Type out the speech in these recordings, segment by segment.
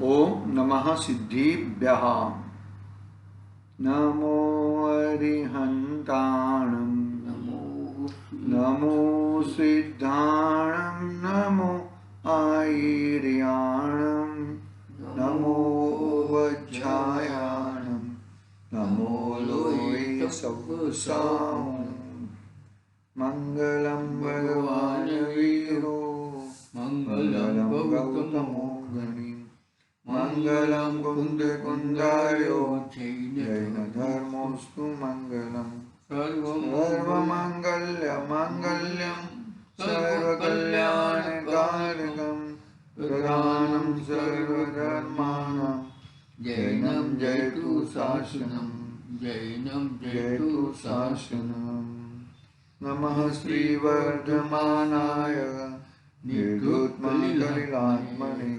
ओम नमः सिद्धिभ्यः। नमो अरिहन्ताणं नमो सिद्धाणं नमो आयर्याणं नमो वज्रायाणं नमो लोये सवसां। मंगलम भगवान वीरो मंगलम गौतमो गणी मंगलम कुंद कुंदार्यो जैन धर्मोस्तु मंगलम सर्वमंगल्य मंगल्यम सर्वकल्याणकारकम प्रधानम सर्वधर्माणां जैनम जयतु शासनम जैनम जयतु शासनम। नमः श्रीवर्धमानाय निर्धूतमकलिलात्मने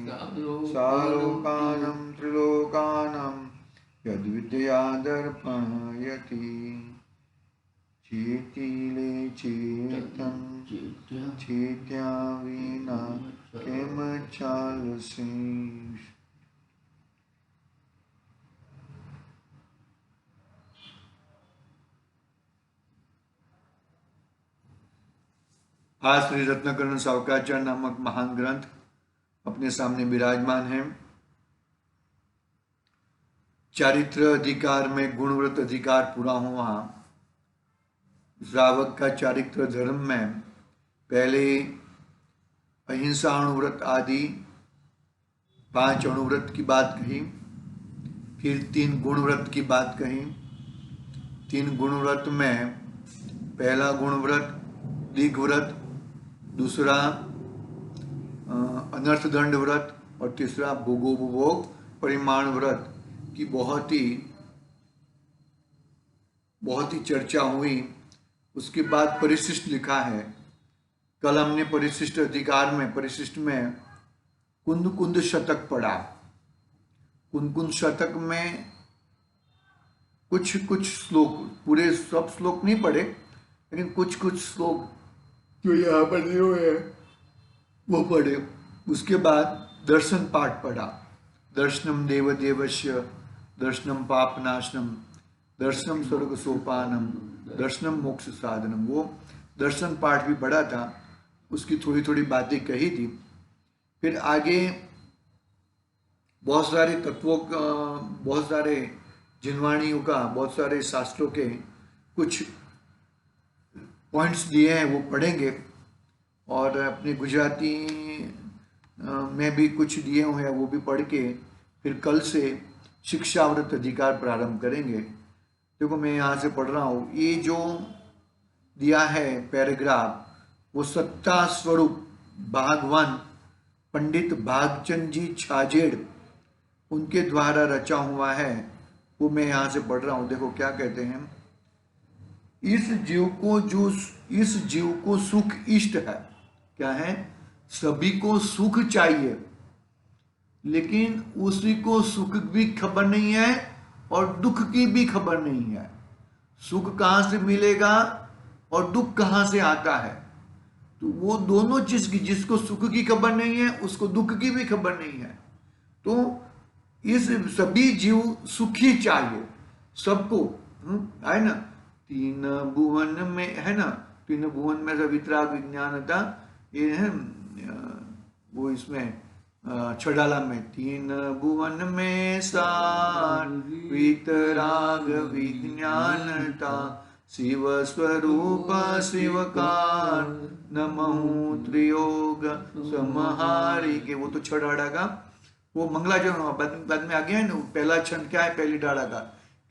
सालोकानं त्रिलोकानं यद्विद्यादर्पणयति चेतिले चेतं चेत्या विना किम चालसे। आज श्री रत्नकर्ण सावकाचार्य नामक महान ग्रंथ अपने सामने विराजमान है। चारित्र अधिकार में गुणव्रत अधिकार पूरा हुआ। श्रावक का चारित्र धर्म में पहले अहिंसा अणुव्रत आदि 5 अणुव्रत की बात कही, फिर 3 गुणव्रत की बात कही। 3 गुणव्रत में पहला गुणव्रत दिग्व्रत, दूसरा अनर्थ दंड व्रत और तीसरा भोगोपभोग परिमाण व्रत की बहुत ही चर्चा हुई। उसके बाद परिशिष्ट लिखा है। कल हमने परिशिष्ट अधिकार में परिशिष्ट में कुंद कुंद शतक पढ़ा। कुंद कुंद शतक में कुछ श्लोक, पूरे सब श्लोक नहीं पढ़े, लेकिन कुछ श्लोक जो यहाँ पर दिए हुए हैं वो पढ़े। उसके बाद दर्शन पाठ पढ़ा। दर्शनम देव देवस्य, दर्शनम पापनाशनम, दर्शनम स्वर्ग सोपानम, दर्शनम मोक्ष साधनम। वो दर्शन पाठ भी पढ़ा था, उसकी थोड़ी थोड़ी बातें कही थी। फिर आगे बहुत सारे तत्वों का, बहुत सारे जिनवाणियों का, बहुत सारे शास्त्रों के कुछ पॉइंट्स दिए हैं, वो पढ़ेंगे। और अपने गुजराती में भी कुछ दिए हुए हैं, वो भी पढ़ के फिर कल से शिक्षाव्रत अधिकार प्रारंभ करेंगे। देखो मैं यहाँ से पढ़ रहा हूँ। ये जो दिया है पैराग्राफ, वो सत्ता स्वरूप भागवान पंडित भागचंद जी छाजेड़ उनके द्वारा रचा हुआ है। वो मैं यहाँ से पढ़ रहा हूँ। देखो क्या कहते हैं। इस जीव को सुख इष्ट है। क्या है? सभी को सुख चाहिए, लेकिन उसी को सुख भी खबर नहीं है और दुख की भी खबर नहीं है। सुख कहाँ से मिलेगा और दुख कहाँ से आता है। तो वो दोनों चीज की, जिसको सुख की खबर नहीं है उसको दुख की भी खबर नहीं है। तो इस सभी जीव सुखी चाहिए सबको, है ना। 3 भुवन में, है ना, 3 भुवन में वितराग विज्ञानता, ये है वो इसमें छड़ाला में। 3 भुवन में सार वितराग विज्ञानता, शिव स्वरूप शिवकार नमहु त्रियोग समहारी के। वो तो छड़ाड़ा का वो मंगलाचरण बाद में आ गया है ना। पहला छंद क्या है पहली डाड़ा का,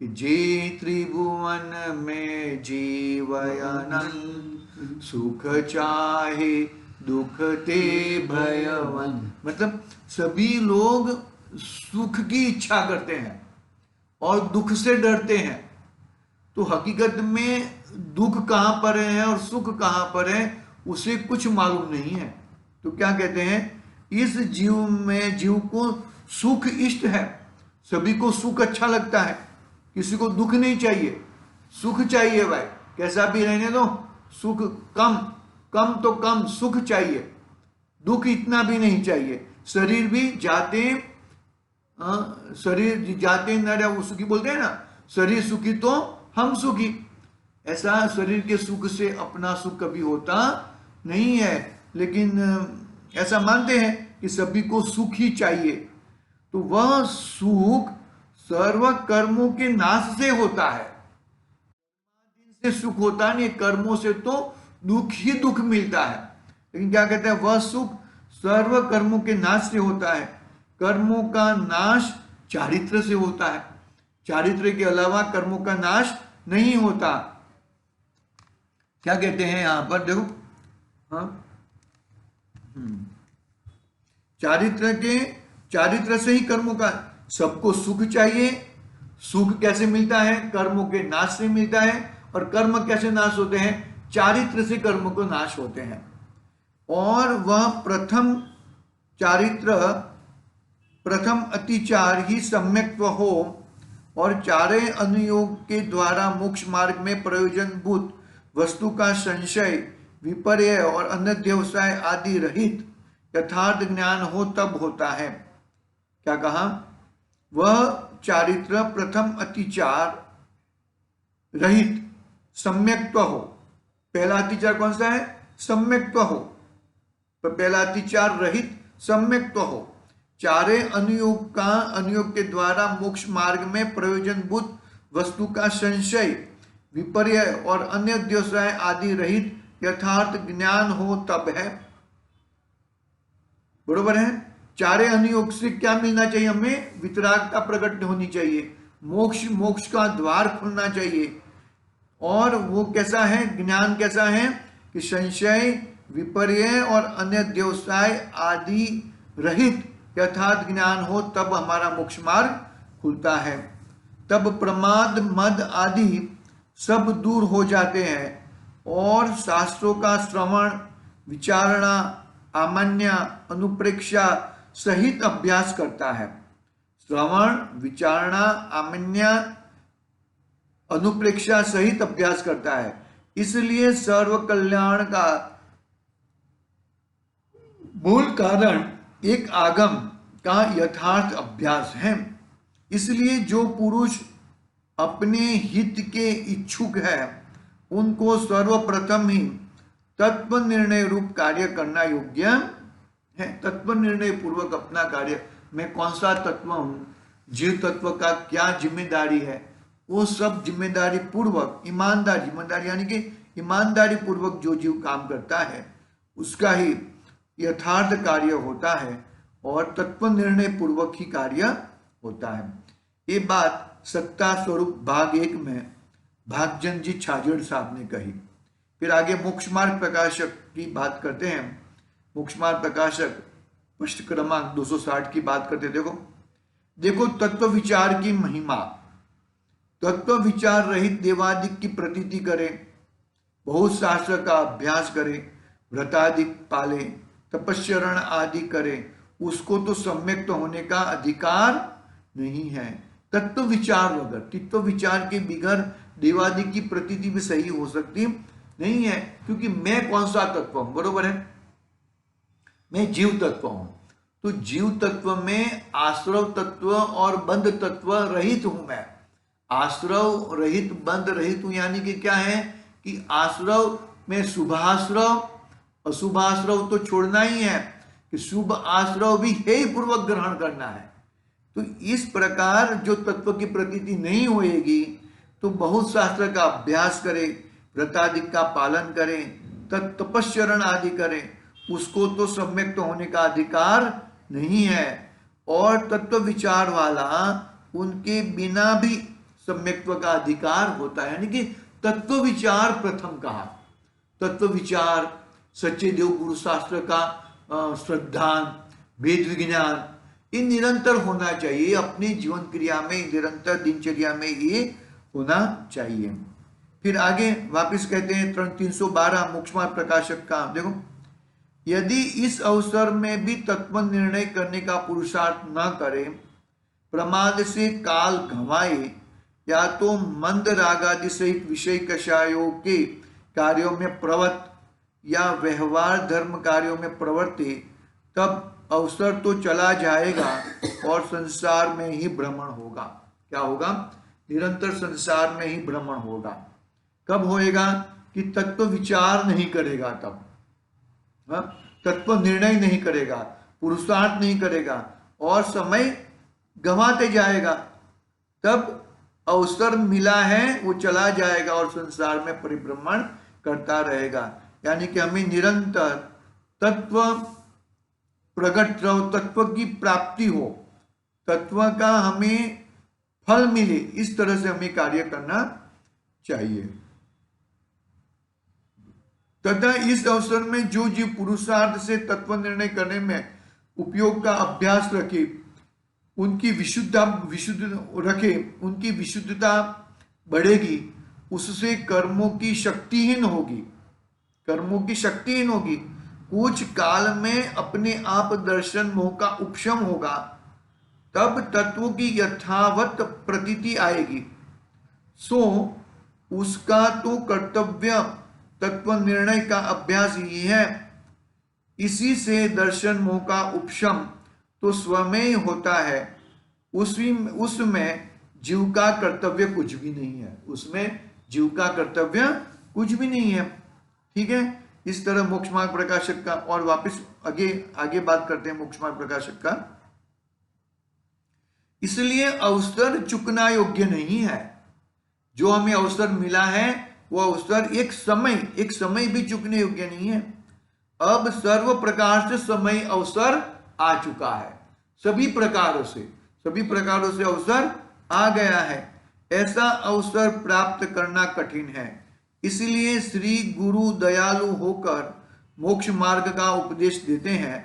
कि जे त्रिभुवन में जीवयानंद, सुख चाहे दुख ते भयवन। मतलब सभी लोग सुख की इच्छा करते हैं और दुख से डरते हैं। तो हकीकत में दुख कहां पर है और सुख कहां पर है उसे कुछ मालूम नहीं है। तो क्या कहते हैं, इस जीव को सुख इष्ट है। सभी को सुख अच्छा लगता है, किसी को दुख नहीं चाहिए, सुख चाहिए भाई। कैसा भी रहने दो, सुख कम तो कम सुख चाहिए, दुख इतना भी नहीं चाहिए। शरीर भी जाते शरीर जाते न रहे वो सुखी बोलते हैं ना, शरीर सुखी तो हम सुखी। ऐसा शरीर के सुख से अपना सुख कभी होता नहीं है, लेकिन ऐसा मानते हैं कि सभी को सुख ही चाहिए। तो वह सुख सर्व कर्मों के नाश से होता है, से सुख होता नहीं, कर्मों से तो दुख ही दुख मिलता है। लेकिन क्या कहते हैं, वह सुख सर्व कर्मों के नाश से होता है। कर्मों का नाश चारित्र से होता है, चारित्र के अलावा कर्मों का नाश नहीं होता। क्या कहते हैं यहां पर देखो, हाँ चारित्र से ही कर्मों का, सबको सुख चाहिए। सुख कैसे मिलता है, कर्मों के नाश से मिलता है। और कर्म कैसे नाश होते हैं, चारित्र से कर्मों को नाश होते हैं। और वह प्रथम चारित्र, प्रथम अतिचार ही सम्यक्त्व हो और चारे अनुयोग के द्वारा मोक्ष मार्ग में प्रयोजनभूत वस्तु का संशय, विपर्य और अनध्यवसाय आदि रहित यथार्थ ज्ञान हो तब होता है। क्या कहा, वह चारित्र प्रथम अतिचार रहित सम्यक्त्व हो। पहला अतिचार कौन सा है, सम्यक्त्व हो। तो पहला अतिचार रहित सम्यक्त्व हो, चारे अनुयोग के द्वारा मोक्ष मार्ग में प्रयोजनभूत वस्तु का संशय, विपर्य और अन्य अध्यवसाय आदि रहित यथार्थ ज्ञान हो तब है। बरोबर है। चारे अनुयोग से क्या मिलना चाहिए, हमें वितरागता प्रकट होनी चाहिए, मोक्ष का द्वार खुलना चाहिए। और वो कैसा है, ज्ञान कैसा है कि संशय, विपर्य और अन्य अध्यवसाय आदि रहित यथार्थ ज्ञान हो तब हमारा मोक्ष मार्ग खुलता है। तब प्रमाद मद आदि सब दूर हो जाते हैं और शास्त्रों का श्रवण, विचारणा, आमन्य, अनुप्रेक्षा सहित अभ्यास करता है। श्रवण, विचारणा, आमन्य, अनुप्रेक्षा सहित अभ्यास करता है। इसलिए सर्व कल्याण का मूल कारण एक आगम का यथार्थ अभ्यास है। इसलिए जो पुरुष अपने हित के इच्छुक है उनको सर्वप्रथम ही तत्व निर्णय रूप कार्य करना योग्य है। तत्व निर्णय पूर्वक अपना कार्य, मैं कौन सा तत्व हूं, जीव तत्व का क्या जिम्मेदारी है, वो सब जिम्मेदारी पूर्वक, जिम्मेदारी यानी कि ईमानदारी पूर्वक जो जीव काम करता है उसका ही यथार्थ कार्य होता है और तत्व निर्णय पूर्वक ही कार्य होता है। ये बात सत्ता स्वरूप भाग 1 में भागचंद जी छाजेड़ साहब ने कही। फिर आगे मोक्ष मार्ग प्रकाशक की बात करते हैं। मोक्ष मार्ग प्रकाशक पृष्ठ क्रमांक 260 की बात करते, देखो तत्व विचार की महिमा। तत्व विचार रहित देवादिक की प्रतीति करे, बहुत शास्त्र का अभ्यास करे, व्रतादिक पाले, तपस्चरण आदि करे, उसको तो सम्यक तो होने का अधिकार नहीं है। तत्व विचार वगैरह, तत्व विचार के बिगर देवादिक की प्रतीति भी सही हो सकती नहीं है, क्योंकि मैं कौन सा तत्व हूं, बरोबर है, मैं जीव तत्व हूं। तो जीव तत्व में आश्रव तत्व और बंध तत्व रहित हूं मैं। आश्रव रहित, बंध रहित हूं, यानी कि क्या है कि आश्रव में शुभाश्रव, अशुभाश्रव तो छोड़ना ही है, कि शुभ आश्रव भी हे पूर्वक ग्रहण करना है। तो इस प्रकार जो तत्व की प्रतीति नहीं होएगी तो बहुत शास्त्र का अभ्यास करे, व्रतादिक का पालन करे, तपस्चरण आदि करे, उसको तो सम्यक तो होने का अधिकार नहीं है। और तत्व विचार वाला उनके बिना भी सम्यक्त्व का अधिकार होता है, यानी कि तत्व विचार प्रथम कहा। तत्व विचार, सच्चे देव गुरु शास्त्र का श्रद्धा, वेद विज्ञान, ये निरंतर होना चाहिए अपनी जीवन क्रिया में, निरंतर दिनचर्या में ये होना चाहिए। फिर आगे वापस कहते हैं 312 मोक्ष मार्ग प्रकाशक का, देखो, यदि इस अवसर में भी तत्व निर्णय करने का पुरुषार्थ न करे, प्रमाद से काल गंवाए, या तो मंद रागादि सहित विषय कषायों के कार्यों में प्रवृत्त या व्यवहार धर्म कार्यों में प्रवृत्ति, तब अवसर तो चला जाएगा और संसार में ही भ्रमण होगा। क्या होगा? निरंतर संसार में ही भ्रमण होगा। कब होएगा? कि तत्व विचार नहीं करेगा, तब तत्व निर्णय नहीं करेगा, पुरुषार्थ नहीं करेगा और समय गंवाते जाएगा। तब अवसर मिला है वो चला जाएगा और संसार में परिभ्रमण करता रहेगा। यानी कि हमें निरंतर तत्व प्रकट हो, तत्व की प्राप्ति हो, तत्व का हमें फल मिले, इस तरह से हमें कार्य करना चाहिए। तथा इस अवसर में जो जीव पुरुषार्थ से तत्व निर्णय करने में उपयोग का अभ्यास रखे, उनकी उनकी विशुद्धता बढ़ेगी, उससे कर्मों की शक्तिहीन होगी, कुछ काल में अपने आप दर्शन मोह का उपशम होगा, तब तत्वों की यथावत प्रतीति आएगी। सो उसका तो कर्तव्य तत्व निर्णय का अभ्यास ही है। इसी से दर्शन मोह का उपशम तो स्वमें होता है, उसमें जीव का कर्तव्य कुछ भी नहीं है, ठीक है। इस तरह मोक्ष मार्ग प्रकाशक का, और वापस आगे बात करते हैं मोक्ष मार्ग प्रकाशक का। इसलिए अवसर चुकना योग्य नहीं है। जो हमें अवसर मिला है वो अवसर एक समय भी चुकने योग्य नहीं है। अब सर्व प्रकार से समय अवसर आ चुका है, सभी प्रकारों से अवसर आ गया है। ऐसा अवसर प्राप्त करना कठिन है। इसलिए श्री गुरु दयालु होकर मोक्ष मार्ग का उपदेश देते हैं।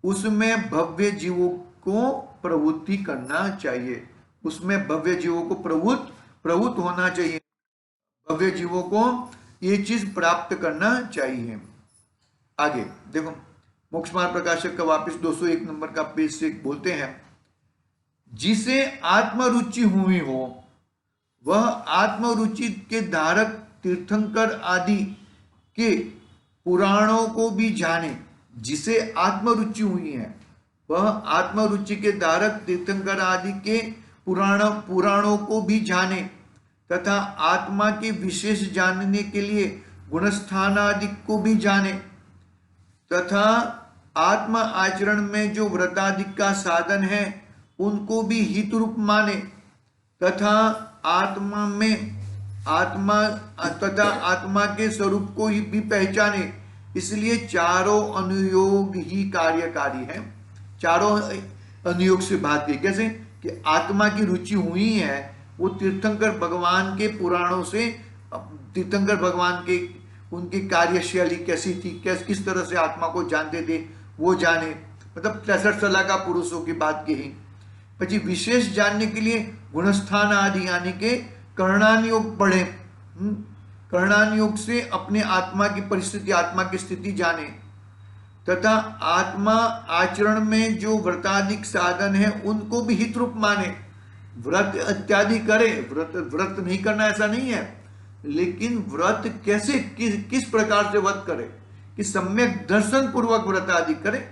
उसमें भव्य जीवों को प्रवृत्ति करना चाहिए, प्रवृत्त होना चाहिए, भव्य जीवों को ये चीज प्राप्त करना चाहिए। आगे देखो, मोक्ष मार्ग प्रकाशक का वापस 201 नंबर का पेज से बोलते हैं, जिसे आत्मरुचि हुई हो वह आत्मरुचि के धारक तीर्थंकर आदि के पुराणों को भी जाने। जिसे आत्मरुचि हुई है वह आत्मरुचि के धारक तीर्थंकर आदि के पुराणों को भी जाने, तथा आत्मा के विशेष जानने के लिए गुणस्थान आदि को भी जाने, तथा आत्मा आचरण में जो व्रतादि का साधन है उनको भी हित रूप माने, तथा आत्मा के स्वरूप को ही भी पहचाने। इसलिए चारों अनुयोग ही कार्यकारी है। चारों अनुयोग से बात की, कैसे कि आत्मा की रुचि हुई है वो तीर्थंकर भगवान के पुराणों से, तीर्थंकर भगवान के उनकी कार्यशैली कैसी थी, किस तरह से आत्मा को जानते थे वो जाने, मतलब 63 सलाह का पुरुषों की बात की। પછી विशेष जानने के लिए गुणस्थान आदि यानी के कर्णान योग पढ़े, कर्णान योग से अपने आत्मा की परिस्थिति, आत्मा की स्थिति जाने, तथा आत्मा आचरण में जो व्रताधिक साधन है उनको भी हित रूप माने। व्रत इत्यादि करे, व्रत नहीं करना ऐसा नहीं है, लेकिन व्रत कैसे, किस प्रकार से व्रत करे कि सम्यक दर्शन पूर्वक व्रत आदि करे,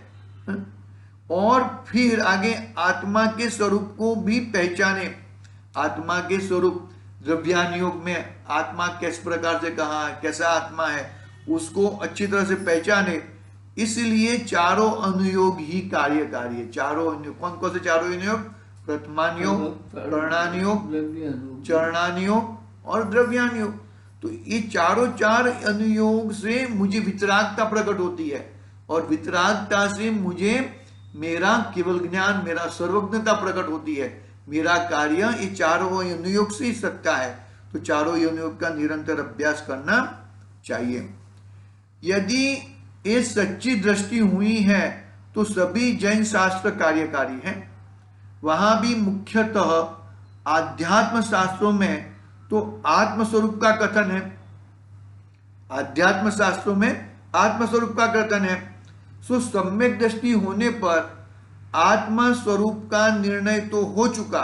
और फिर आगे आत्मा के स्वरूप को भी पहचाने। आत्मा के स्वरूप द्रव्यान योग में आत्मा किस प्रकार से कहा है, कैसा आत्मा है, उसको अच्छी तरह से पहचाने। इसलिए चारों अनुयोग ही कार्यकारी है। चारों अनुयोग कौन कौन से चारों अनुयोग? प्रथमान योग, कर्णान योग, चरणान योग और द्रव्यान योग। तो ये चार अनुयोग से मुझे वितरागता प्रकट होती है, और वितरागता से मुझे मेरा केवल ज्ञान, मेरा सर्वज्ञता प्रकट होती है। मेरा कार्य ये चारों अनुयोग से ही सकता है। तो चारों अनुयोग का निरंतर अभ्यास करना चाहिए। यदि ये सच्ची दृष्टि हुई है तो सभी जैन शास्त्र कार्यकारी हैं। वहां भी मुख्यतः आध्यात्म शास्त्रों में तो आत्मस्वरूप का कथन है, आध्यात्म शास्त्रों में आत्मस्वरूप का कथन है। सो सम्यक दृष्टि होने पर आत्मा स्वरूप का निर्णय तो हो चुका।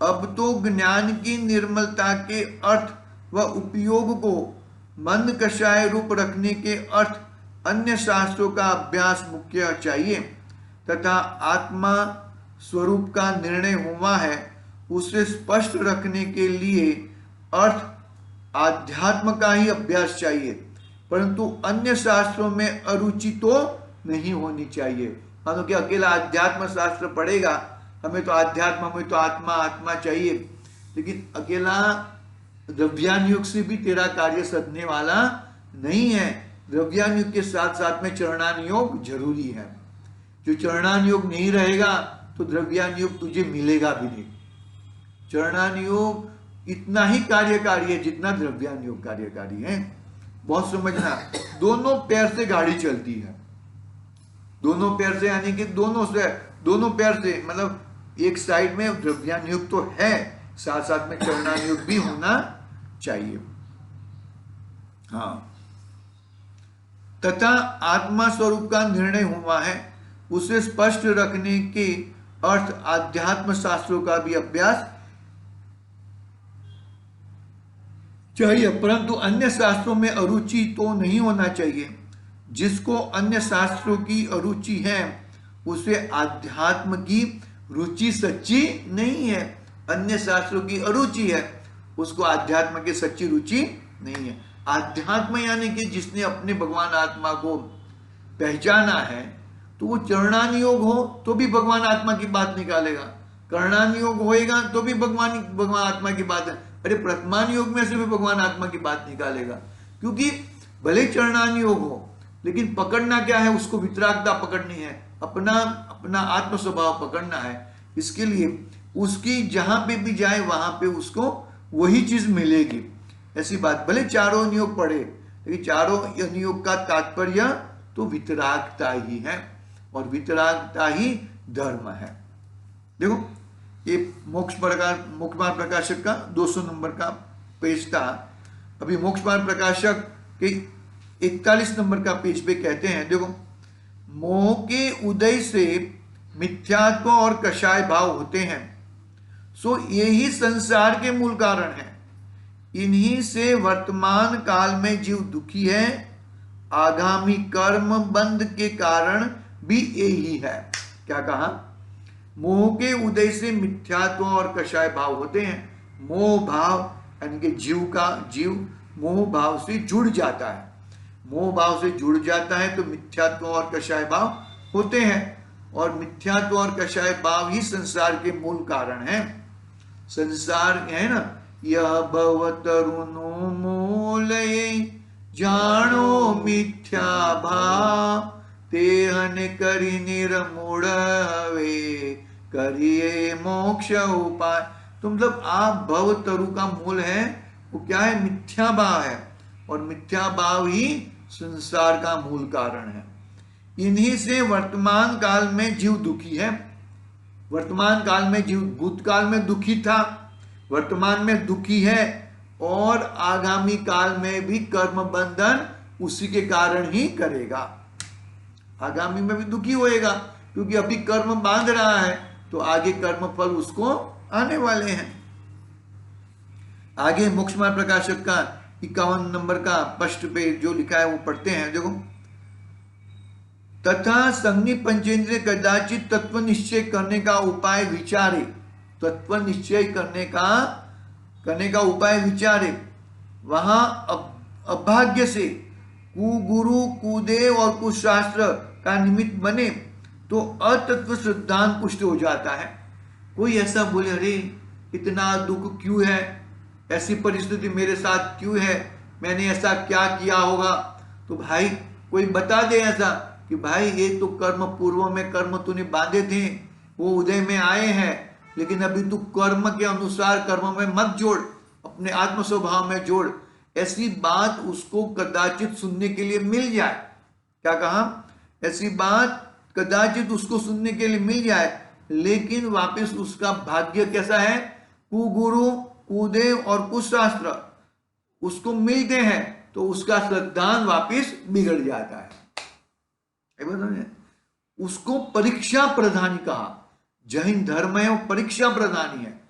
अब तो ज्ञान की निर्मलता के अर्थ व उपयोग को मंद कषाय रूप रखने के अर्थ अन्य शास्त्रों का अभ्यास मुख्य चाहिए, तथा आत्मा स्वरूप का निर्णय हुआ है उसे स्पष्ट रखने के लिए अर्थ आध्यात्म का ही अभ्यास चाहिए, परंतु अन्य शास्त्रों में अरुचि तो नहीं होनी चाहिए। मानो कि अकेला अध्यात्म शास्त्र पढ़ेगा, हमें तो अध्यात्म, हमें तो आत्मा आत्मा चाहिए, लेकिन अकेला द्रव्यान युग से भी तेरा कार्य सधने वाला नहीं है। द्रव्यान युग के साथ साथ में चरणान योग जरूरी है। जो चरणान योग नहीं रहेगा तो द्रव्यान योग तुझे मिलेगा भी नहीं। चरणान योग इतना ही कार्यकारी है जितना द्रव्यान योग कार्यकारी है। बहुत समझना, दोनों पैर से गाड़ी चलती है, दोनों पैर से, यानी कि दोनों पैर से, मतलब एक साइड में द्रव्यान योग तो है, साथ साथ में चरणान योग भी होना चाहिए। हाँ, तथा आत्मा स्वरूप का निर्णय हुआ है उसे स्पष्ट रखने के अर्थ आध्यात्म शास्त्रों का भी अभ्यास चाहिए, परंतु अन्य शास्त्रों में अरुचि तो नहीं होना चाहिए। जिसको अन्य शास्त्रों की अरुचि है उसे आध्यात्म की रुचि सच्ची नहीं है। अन्य शास्त्रों की अरुचि है, उसको आध्यात्म की सच्ची रुचि नहीं है। आध्यात्म यानी कि जिसने अपने भगवान आत्मा को पहचाना है, तो वो चरणान योग हो तो भी भगवान आत्मा की बात निकालेगा, कर्णान योग होएगा तो भी भगवान आत्मा की बात है, अरे प्रथमान योग में से भी भगवान आत्मा की बात निकालेगा। क्योंकि भले चरणान योग हो, लेकिन पकड़ना क्या है, उसको वितरागता पकड़नी है, अपना अपना आत्म स्वभाव पकड़ना है। इसके लिए उसकी जहां पे भी जाए वहां पे उसको वही चीज मिलेगी, ऐसी बात। भले चारों नियोग पढ़े, लेकिन चारों नियोग का तात्पर्य तो वितरागता ही है, और वितरागता ही धर्म है। देखो, ये मोक्ष मार्ग प्रकाशक का 200 नंबर का पेज था। अभी मोक्ष मार्ग प्रकाशक के 41 नंबर का पेज पे कहते हैं, देखो, मोह के उदय से मिथ्यात्व और कषाय भाव होते हैं, सो यही संसार के मूल कारण है। इन्हीं से वर्तमान काल में जीव दुखी है, आगामी कर्म बंध के कारण भी यही है। क्या कहा? मोह के उदय से मिथ्यात्व और कषाय भाव होते हैं। मोह भाव यानी कि जीव मोह भाव से जुड़ जाता है, मोह भाव से जुड़ जाता है तो मिथ्यात्व और कषाय भाव होते हैं, और मिथ्यात्व और कषाय भाव ही संसार के मूल कारण है। संसार है ना, यह भव तरुणो मूल जानो मिथ्या भाव, तेहन करी निर्मूढ़ हवे करिए मोक्ष उपाय। तो मतलब आप भव तरु का मूल है, वो क्या है? मिथ्या भाव है, और मिथ्या भाव ही संसार का मूल कारण है। इन्हीं से वर्तमान काल में जीव दुखी है। वर्तमान काल में जीव भूतकाल में दुखी था, वर्तमान में दुखी है, और आगामी काल में भी कर्म बंधन उसी के कारण ही करेगा। आगामी में भी दुखी होएगा, क्योंकि अभी कर्म बांध रहा है, तो आगे कर्म फल उसको आने वाले हैं। आगे मोक्ष मार्ग प्रकाशक का 51 नंबर का पृष्ठ पे जो लिखा है वो पढ़ते हैं। देखो, तथा संज्ञी पंचेंद्रिय कदाचित तत्व निश्चय करने का उपाय विचारे, तत्व निश्चय करने का उपाय विचारे, वहां अभाग्य से कुगुरु कुदेव और कुशास्त्र का निमित्त बने तो अतत्व सिद्धांत पुष्ट हो जाता है। कोई ऐसा बोले, अरे इतना दुख क्यों है, ऐसी परिस्थिति मेरे साथ क्यों है, मैंने ऐसा क्या किया होगा, तो भाई कोई बता दे ऐसा कि भाई ये तो कर्म पूर्व में कर्म तूने बांधे थे, वो उदय में आए हैं, लेकिन अभी तू कर्म के अनुसार कर्म में मत जोड़, अपने आत्म स्वभाव में जोड़। ऐसी बात उसको कदाचित सुनने के लिए मिल जाए। क्या कहा? ऐसी बात कदाचित उसको सुनने के लिए मिल जाए, लेकिन वापस उसका भाग्य कैसा है? कुगुरु कुदेव और कुशास्त्र उसको मिलते हैं तो उसका श्रद्धान वापस बिगड़ जाता है। उसको परीक्षा प्रधानी कहा। जैन धर्म है वो परीक्षा प्रधानी है,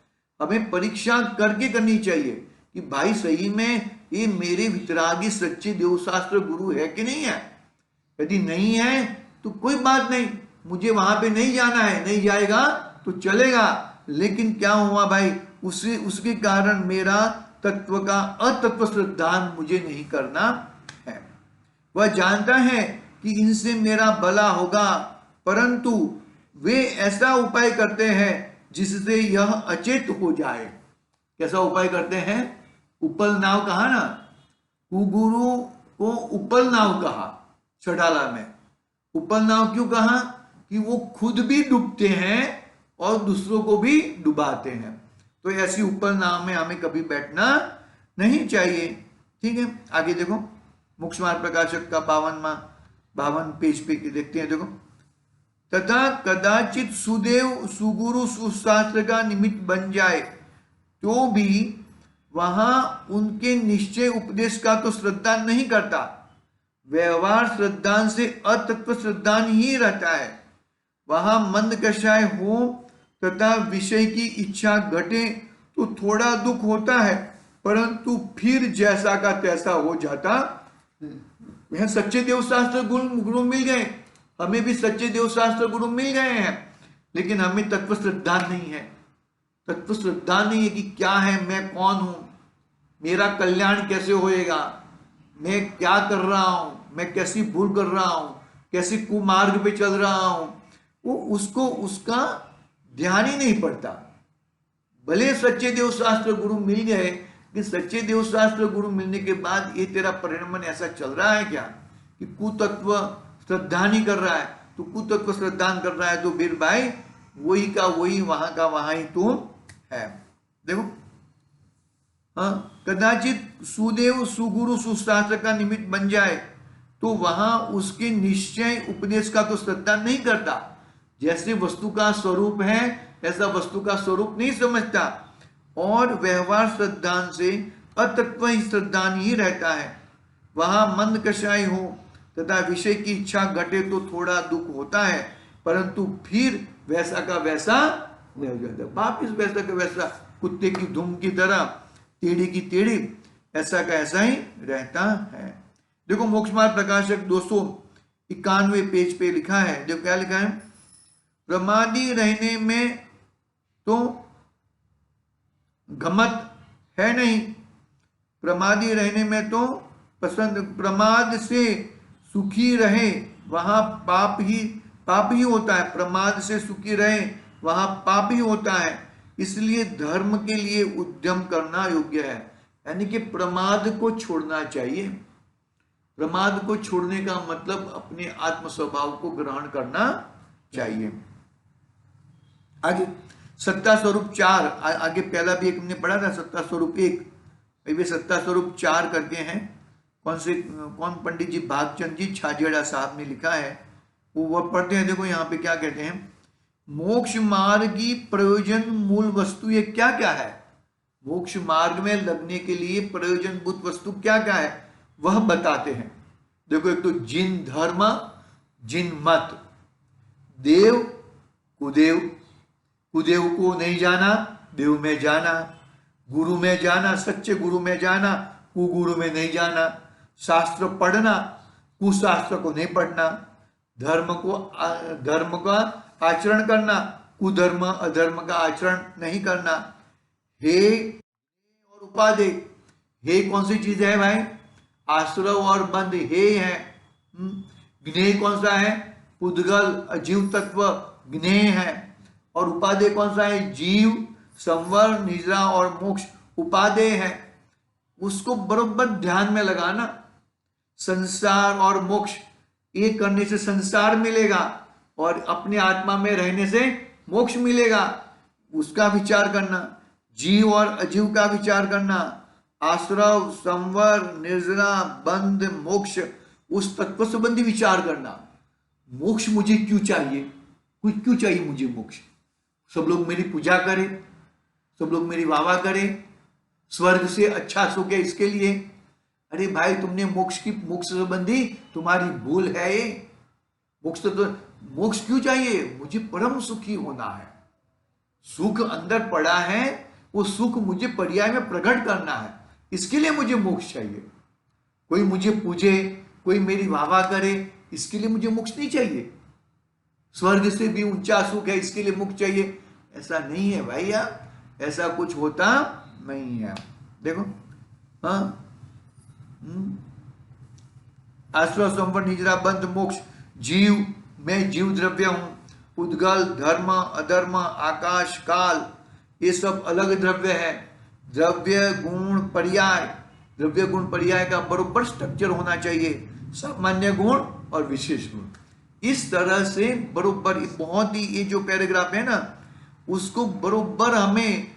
हमें परीक्षा करके करनी चाहिए कि भाई सही में ये मेरे वितरागी सच्चे देवशास्त्र गुरु है कि नहीं है। यदि नहीं है तो कोई बात नहीं, मुझे वहां पे नहीं जाना है, नहीं जाएगा तो चलेगा, लेकिन क्या हुआ भाई, उसके कारण मेरा तत्व का अतत्व श्रद्धान मुझे नहीं करना है। वह जानता है कि इनसे मेरा भला होगा, परंतु वे ऐसा उपाय करते हैं जिससे यह अचेत हो जाए। कैसा उपाय करते हैं? उपल नाव कहा ना, कुगुरु को उपल नाव कहा चढ़ाला में। उपल नाव क्यों कहा? कि वो खुद भी डूबते हैं और दूसरों को भी डुबाते हैं। तो ऐसी उपल नाव में हमें कभी बैठना नहीं चाहिए। ठीक है, आगे देखो, मोक्ष मार्ग प्रकाशक का 52 पेज पे देखते हैं। देखो, तथा कदाचित सुदेव सुगुरु सुशास्त्र का निमित्त बन जाए तो भी वहां उनके निश्चय उपदेश का तो श्रद्धा नहीं करता, व्यवहार श्रद्धान से अतत्व श्रद्धान ही रहता है। वहां मंद कषाय हो तथा विषय की इच्छा घटे तो थोड़ा दुख होता है, परंतु फिर जैसा का तैसा हो जाता। यह सच्चे देवशास्त्र गुरु मिल गए, हमें भी सच्चे देवशास्त्र गुरु मिल गए हैं, लेकिन हमें तत्व श्रद्धा नहीं है। तत्व श्रद्धा नहीं है कि क्या है, मैं कौन हूं, मेरा कल्याण कैसे होएगा, मैं क्या कर रहा हूं, मैं कैसी भूल कर रहा हूं, कैसे कुमार्ग पे चल रहा हूं, वो उसको उसका ध्यान ही नहीं पड़ता। भले सच्चे देवशास्त्र गुरु मिल गए, कि सच्चे देवशास्त्र गुरु मिलने के बाद ये तेरा परिणमन ऐसा चल रहा है क्या कि कुतत्व श्रद्धा नहीं कर रहा है? तो कुतत्व श्रद्धान कर रहा है तो फिर भाई वही का वही, वहां का वहां ही तू है। देखो, हाँ, कदाचित सुदेव सुगुरु सुशास्त्र का निमित्त बन जाए तो वहां उसके निश्चय उपदेश का तो श्रद्धा नहीं करता। जैसे वस्तु का स्वरूप है ऐसा वस्तु का स्वरूप नहीं समझता, और व्यवहार श्रद्धान से अतत्व ही श्रद्धान ही रहता है। वहां मंद कषाय हो तथा विषय की इच्छा घटे तो थोड़ा दुख होता है, परंतु फिर वैसा का वैसा रह जाता, वापिस वैसा का वैसा कुत्ते की धूम की तरह, टेढ़ी की टेढ़ी, ऐसा का ऐसा ही रहता है। देखो, मोक्ष मार्ग प्रकाशक 291 पेज पे लिखा है। देखो क्या लिखा है, प्रमादी रहने में तो घमत है नहीं, प्रमादी रहने में तो पसंद, प्रमाद से सुखी रहे वहां पाप ही होता है, प्रमाद से सुखी रहे वहां पाप ही होता है, इसलिए धर्म के लिए उद्यम करना योग्य है। यानी कि प्रमाद को छोड़ना चाहिए। प्रमाद को छोड़ने का मतलब अपने आत्म स्वभाव को ग्रहण करना चाहिए। आगे सत्ता स्वरूप 4, आगे पहला भी एक हमने पढ़ा था, सत्ता स्वरूप 1, वे सत्ता स्वरूप 4 करके हैं। कौन पंडित जी, भागचंद जी छाजेड़ा साहब ने लिखा है, वो पढ़ते हैं। देखो यहाँ पे क्या कहते हैं, मोक्ष मार्ग की प्रयोजन मूल वस्तु ये क्या क्या है, मोक्ष मार्ग में लगने के लिए प्रयोजनभूत वस्तु क्या क्या है वह बताते हैं। देखो, एक तो जिन धर्म जिन मत, देव कुदेव, कुदेव को नहीं जाना देव में जाना, गुरु में जाना सच्चे गुरु में जाना, कुगुरु में नहीं जाना, शास्त्र पढ़ना कुशास्त्र को नहीं पढ़ना, धर्म का आचरण करना, कुधर्म अधर्म का आचरण नहीं करना। हे और उपाधि, हे कौन सी चीज है भाई, आश्रव और बंध हे है। ज्ञेय कौन सा है, पुद्गल अजीव तत्व ज्ञेय है, और उपादेय कौन सा है, जीव संवर निद्रा और मोक्ष उपादेय है। उसको बरोबर ध्यान में लगाना। संसार और मोक्ष एक करने से संसार मिलेगा और अपने आत्मा में रहने से मोक्ष मिलेगा, उसका विचार करना। जीव और अजीव का विचार करना, आश्रव संवर निर्जरा बंध मोक्ष, उस तत्व संबंधी विचार करना। मोक्ष मुझे क्यों चाहिए, क्यों चाहिए मुझे मोक्ष? सब लोग मेरी पूजा करें, सब लोग मेरी वाह करें, स्वर्ग से अच्छा सुख है इसके लिए। अरे भाई, तुमने मोक्ष संबंधी तुम्हारी भूल है ये। मोक्ष क्यों चाहिए? मुझे परम सुखी होना है, सुख अंदर पड़ा है, वो सुख मुझे पर्याय में प्रकट करना है, इसके लिए मुझे मोक्ष चाहिए। कोई मुझे पूजे, कोई मेरी वाह करे, इसके लिए मुझे मोक्ष नहीं चाहिए। स्वर्ग से भी ऊंचा सुख है, इसके लिए मोक्ष चाहिए। ऐसा नहीं है भैया, ऐसा कुछ होता नहीं है। देखो, हाँ, आश्रय संपन्न निजरा बंध मोक्ष, जीव, मैं जीव द्रव्य हूं, उद्गल, धर्म, अधर्म, आकाश, काल, ये सब अलग द्रव्य है। द्रव्य गुण पर्याय, द्रव्य गुण पर्याय का बरोबर स्ट्रक्चर होना चाहिए, सामान्य गुण और विशेष गुण। इस तरह से बरोबर, बहुत ही, ये जो पैराग्राफ है ना, उसको बरोबर हमें,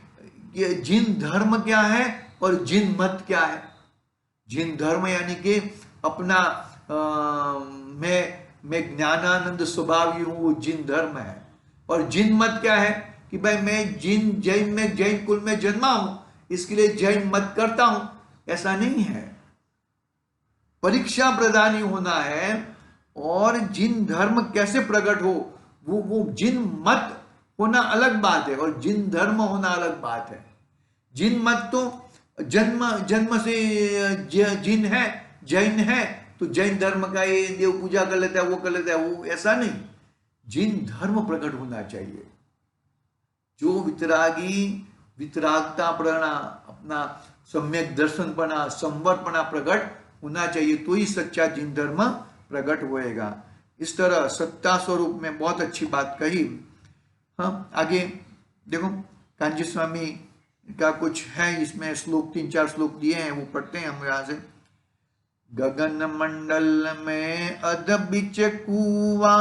ये जिन धर्म क्या है और जिन मत क्या है। जिन धर्म यानी कि अपना मैं ज्ञानानंद स्वभावी हूं, वो जिन धर्म है। और जिन मत क्या है कि भाई मैं जैन कुल में जन्मा हूं, इसके लिए जैन मत करता हूं, ऐसा नहीं है। परीक्षा प्रदानी होना है। और जिन धर्म कैसे प्रकट हो, वो जिन मत होना अलग बात है और जिन धर्म होना अलग बात है। जिन मत तो जन्म से जिन है, जैन है, तो जैन धर्म का ये देव पूजा कर लेता है, वो कर लेता है, वो ऐसा नहीं। जिन धर्म प्रकट होना चाहिए, जो वितरागी वितरागता प्रणा, अपना सम्यक दर्शन पना, संवरपना प्रकट होना चाहिए, तो ही सच्चा जिन धर्म प्रकट होएगा। इस तरह सत्ता स्वरूप में बहुत अच्छी बात कही। हाँ, आगे देखो, कांजी स्वामी का कुछ है इसमें श्लोक, 3-4 श्लोक दिए हैं, वो पढ़ते हैं हम यहां से। गगन मंडल में अध बिच कुआ,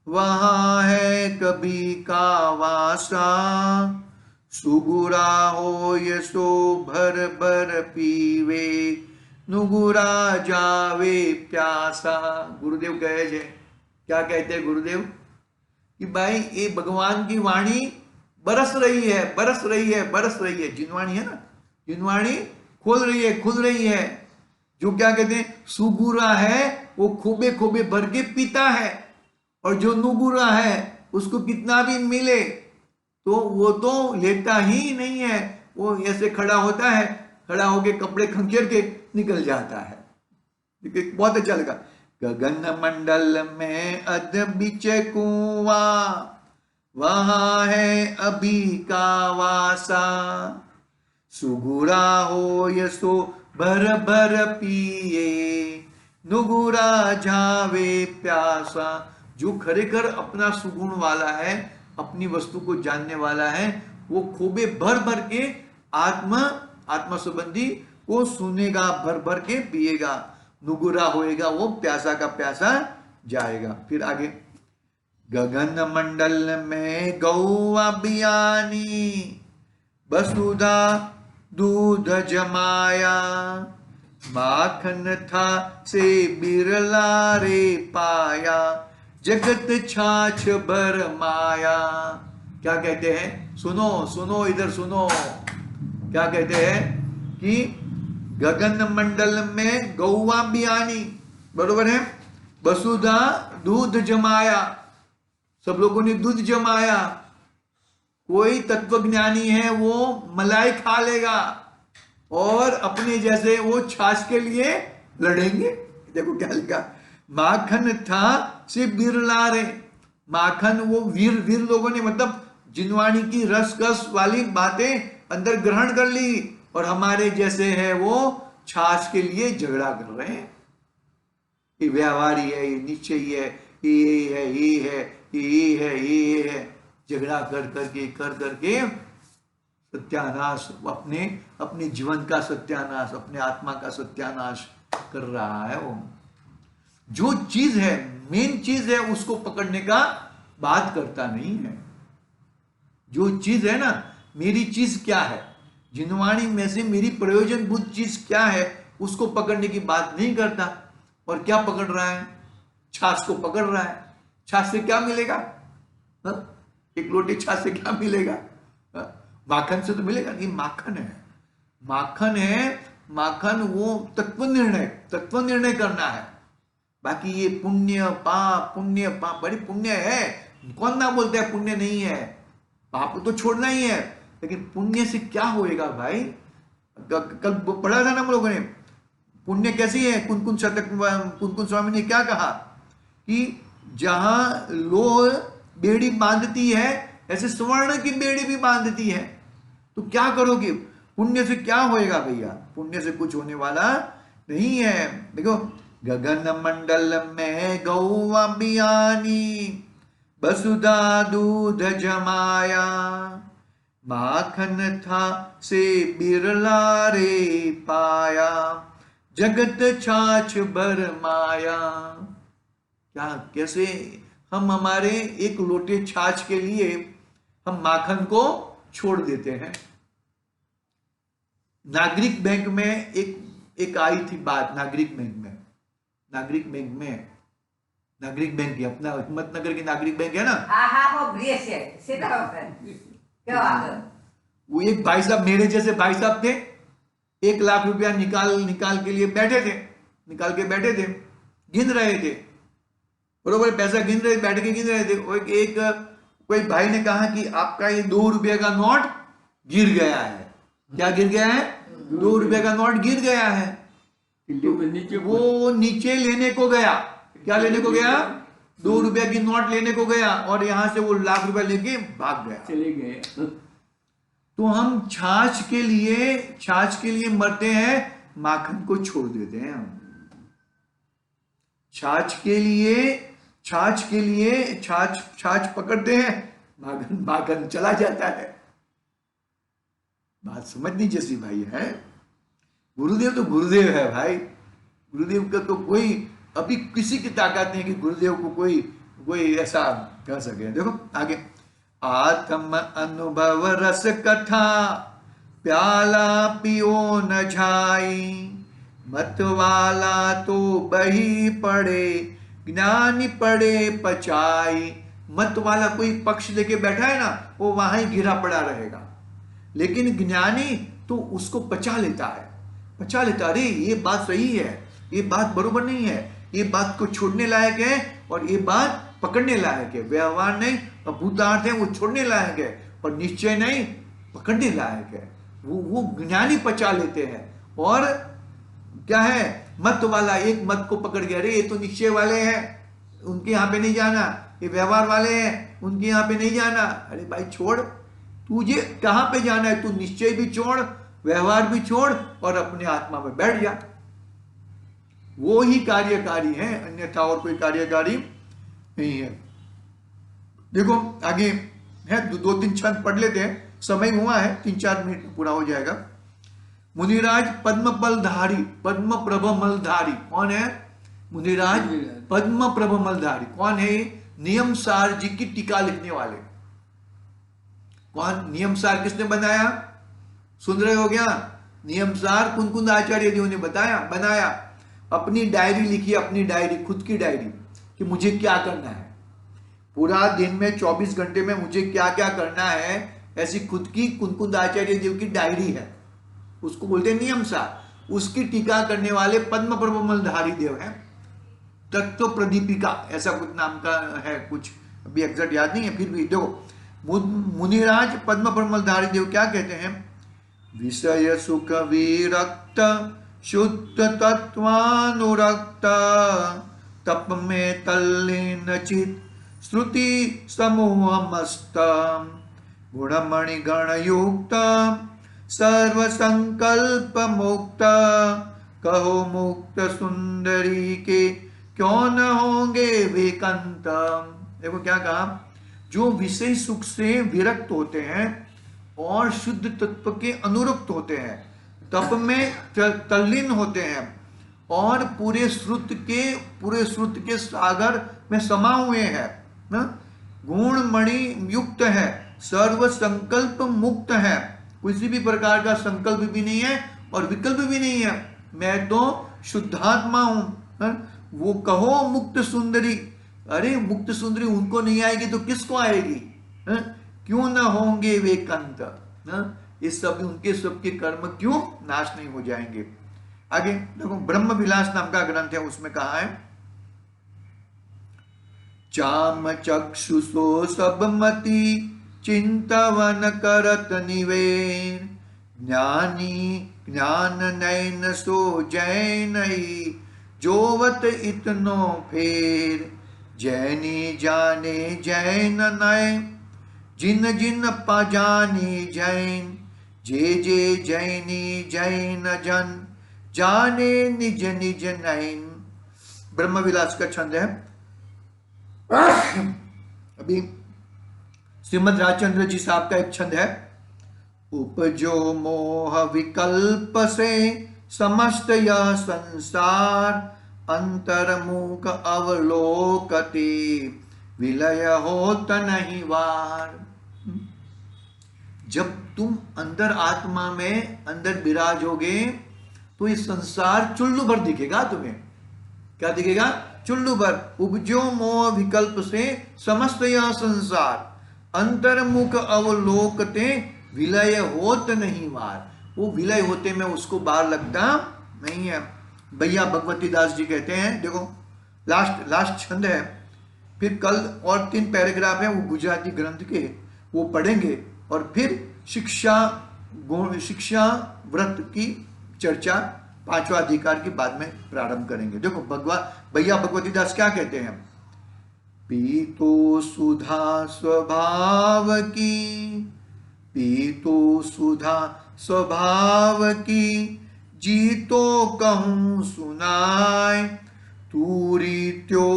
वहां है कभी का वासा, सुगुरा हो यशो भर भर पीवे, नुगुरा जावे प्यासा। गुरुदेव कहे छे, क्या कहते हैं गुरुदेव कि भाई ये भगवान की वाणी बरस रही है, बरस रही है, बरस रही है। जिनवाणी है ना, जिनवाणी खोल रही है, खुल रही है। जो क्या कहते हैं, सुगुरा है वो खोबे खोबे भर के पीता है, और जो नुगुरा है उसको कितना भी मिले तो वो तो लेता ही नहीं है, वो ऐसे खड़ा होता है, खड़ा होके कपड़े खंखेर के निकल जाता है। बहुत अच्छा लगा। गगन मंडल में अध बिच कुआ, वहां है अभी का वासा, सुगुरा हो यशो भर भर पिए, नुगुरा जावे प्यासा। जो खरेखर अपना सुगुण वाला है, अपनी वस्तु को जानने वाला है, वो खोबे भर भर के आत्मा संबंधी को सुनेगा, भर भर के पिएगा, नुगुरा होएगा, वो प्यासा का प्यासा जाएगा। फिर आगे, गगन मंडल में गौआ बियानी, वसुधा दूध जमाया, माखन था से बिरला रे पाया, जगत छाछ भर माया। क्या कहते हैं, सुनो सुनो, इधर सुनो, क्या कहते हैं कि गगन मंडल में गौआ बियानी, बरोबर है, वसुधा दूध जमाया, सब लोगों ने दूध जमाया। कोई तत्वज्ञानी है वो मलाई खा लेगा, और अपने जैसे वो छाछ के लिए लड़ेंगे। देखो क्या लिखा, माखन था से बिरला रे, माखन वो वीर लोगों ने, मतलब जिनवाणी की रस कस वाली बातें अंदर ग्रहण कर ली, और हमारे जैसे है वो छाछ के लिए झगड़ा कर रहे हैं। ये व्यवहारी है, ये निश्चयी है, ये है, ये है, ये है, ये है, झगड़ा कर करके सत्यानाश, अपने जीवन का सत्यानाश, अपने आत्मा का सत्यानाश कर रहा है। वो जो चीज है, मेन चीज है, उसको पकड़ने का बात करता नहीं है। जो चीज है ना, मेरी चीज क्या है, जिनवाणी में से मेरी प्रयोजन बुद्ध चीज क्या है, उसको पकड़ने की बात नहीं करता। और क्या पकड़ रहा है, छाछ को पकड़ रहा है। छाछ से क्या मिलेगा, एक लोटी छाछ से क्या मिलेगा, माखन से तो मिलेगा नहीं। माखन है, माखन है, माखन वो तत्व निर्णय करना है। बाकी ये पुण्य पाप, बड़ी पुण्य है, कौन ना बोलता है पुण्य नहीं है, पाप तो छोड़ना ही है, लेकिन पुण्य से क्या होएगा भाई। कल पढ़ा था ना हम लोगों ने, पुण्य कैसी है। कुन स्वामी ने क्या कहा कि जहां लोह बेड़ी बांधती है, ऐसे स्वर्ण की बेड़ी भी बांधती है। तो क्या करोगे? पुण्य से क्या होएगा भैया? पुण्य से कुछ होने वाला नहीं है। देखो, गगन मंडल में गौवा बियानी, वसुधा दूध जमाया, माखन था से बिरला रे पाया, जगत छाछ भर माया। क्या, कैसे हम हमारे एक लोटे छाछ के लिए हम माखन को छोड़ देते हैं। नागरिक बैंक में एक आई थी बात, नागरिक बैंक की अपना हिम्मतनगर की नागरिक बैंक है ना, वो एक भाई साहब, मेरे जैसे भाई साहब थे, 1 लाख रुपया निकाल के लिए बैठे थे, गिन रहे थे, बरोबर पैसा गिन रहे, बैठ के गिन रहे थे। एक कोई भाई ने कहा कि आपका ये 2 रुपये का नोट गिर गया है। क्या गिर गया है? 2 रुपये का नोट गिर गया है। वो नीचे लेने को गया। क्या लेने को गया? 2 रुपये की नोट लेने को गया, और यहां से वो 1 लाख रुपया लेके भाग गया, चले गए। तो हम छाछ के लिए मरते हैं, माखन को छोड़ देते हैं। हम छाछ पकड़ते हैं, माखन चला जाता है। बात समझनी जैसी भाई है। गुरुदेव तो गुरुदेव है भाई, गुरुदेव का तो कोई अभी किसी की ताकत नहीं कि गुरुदेव को कोई ऐसा कर सके। देखो आगे, आत्म अनुभव रस कथा, प्याला पियो न जाई, मत वाला तो बही पड़े, ज्ञानी पड़े पचाई। मत वाला कोई पक्ष लेके बैठा है ना, वो वहां ही घिरा पड़ा रहेगा, लेकिन ज्ञानी तो उसको पचा लेता है। अरे ये बात सही है, ये बात बरोबर नहीं है, ये बात को छोड़ने लायक है, और ये बात पकड़ने लायक है। व्यवहार नहीं, भूतार्थ है वो छोड़ने लायक है, और निश्चय नहीं पकड़ने लायक है। वो ज्ञानी पचा लेते हैं। और क्या है, मत वाला एक मत को पकड़ गया, अरे ये तो निश्चय वाले हैं, उनके यहाँ पे नहीं जाना, ये व्यवहार वाले हैं, उनके यहाँ पे नहीं जाना। अरे भाई छोड़, तुझे कहाँ पे जाना है? तू निश्चय भी छोड़, व्यवहार भी छोड़, और अपने आत्मा में बैठ जा। वो ही कार्यकारी है, अन्यथा और कोई कार्यकारी नहीं है। देखो आगे है, 2-3 छंद पढ़ लेते हैं, समय हुआ है, 3-4 मिनट पूरा हो जाएगा। मुनिराज पद्मपलधारी, पद्म प्रभमलधारी कौन है? मुनिराज पद्म प्रभमलधारी कौन है? नियमसार जी की टीका लिखने वाले। कौन? नियमसार किसने बनाया? सुन रहे हो क्या? नियमसार कुनकुंद आचार्य जी ने बनाया। अपनी डायरी लिखी, अपनी डायरी, खुद की डायरी, कि मुझे क्या करना है पूरा दिन में, 24 घंटे में मुझे क्या क्या करना है, ऐसी खुद की कुनकुंद आचार्य देव की डायरी है, उसको बोलते हैं नियमसार। उसकी टीका करने वाले पद्म प्रभमलधारी देव हैं। तत्व प्रदीपिका ऐसा कुछ नाम का है, कुछ अभी एग्जैक्ट याद नहीं है, फिर भी देखो मुनिराज पद्म प्रभमलधारी देव क्या कहते हैं? विषय सुख विरक्त शुद्ध तत्वानुरक्त, तप में तल्लीन चित श्रुति समूह मस्त, गुणमणि गण युक्त सर्व संकल्प मुक्त, कहो मुक्त सुंदरी के क्यों न होंगे वेकंत। देखो क्या कहा, जो विषय सुख से विरक्त होते हैं और शुद्ध तत्व के अनुरक्त होते हैं, तप में तल्लीन होते हैं, और पूरे श्रुत के सागर में समा हुए हैं, गुण मणि युक्त है, सर्व संकल्प मुक्त है, किसी भी प्रकार का संकल्प भी नहीं है और विकल्प भी नहीं है, मैं तो शुद्धात्मा हूं। वो कहो मुक्त सुंदरी, अरे मुक्त सुंदरी उनको नहीं आएगी तो किसको आएगी? क्यों ना होंगे वे कंत, ये सब उनके सबके कर्म क्यों नाश नहीं हो जाएंगे? आगे देखो, ब्रह्म विलास नाम का ग्रंथ है, उसमें कहा है, चाम चक्षुषो सबमति चिंतवन करत निवेर, ज्ञानी ज्ञान नैन सो जय नहीं, जोवत इतनो फेर, जैनी जाने जैन नय, जिन जिन पजानी जैन, जे जे जैनी जैन जन, जाने निज निज नैन। ब्रह्म विलास का छंद है। अभी श्रीमद राजचंद्र जी साहब का एक छंद है। उपजो मोह विकल्प से समस्त यह संसार, अंतर्मुख अवलोकते विलय होत नहीं वार। जब तुम अंदर आत्मा में अंदर विराजोगे तो ये संसार चुल्लू भर दिखेगा तुम्हें। क्या दिखेगा? चुल्लू भर। उपजो मोह विकल्प से समस्त यह संसार, अंतर्मुख अवलोकते विलय होत नहीं वार। वो विलय होते में उसको बार लगता नहीं है। भैया भगवती दास जी कहते हैं, देखो लास्ट छंद है, फिर कल और 3 पैराग्राफ है वो गुजराती ग्रंथ के, वो पढ़ेंगे और फिर शिक्षा व्रत की चर्चा 5वां अधिकार के बाद में प्रारंभ करेंगे। देखो भैया भगवती दास क्या कहते हैं? पीतो सुधा स्वभाव की, पीतो सुधा स्वभाव की, जीतो कहूं सुनाय, तूरी त्यो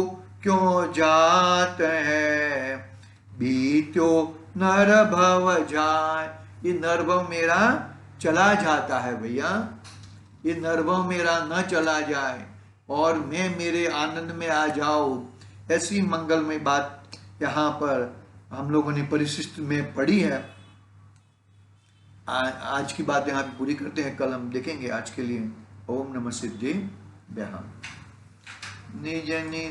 क्यों जात है, बीत्यो नर भव जाय। ये नरभव मेरा चला जाता है भैया, ये नरभव मेरा न चला जाए और मैं मेरे आनंद में आ जाऊं। ऐसी मंगलमय बात यहाँ पर हम लोगों ने परिशिष्ट में पढ़ी है। आज की बात यहाँ पे पूरी करते हैं, कल हम देखेंगे। आज के लिए ओम नमः सिद्धि व्याहम निज निज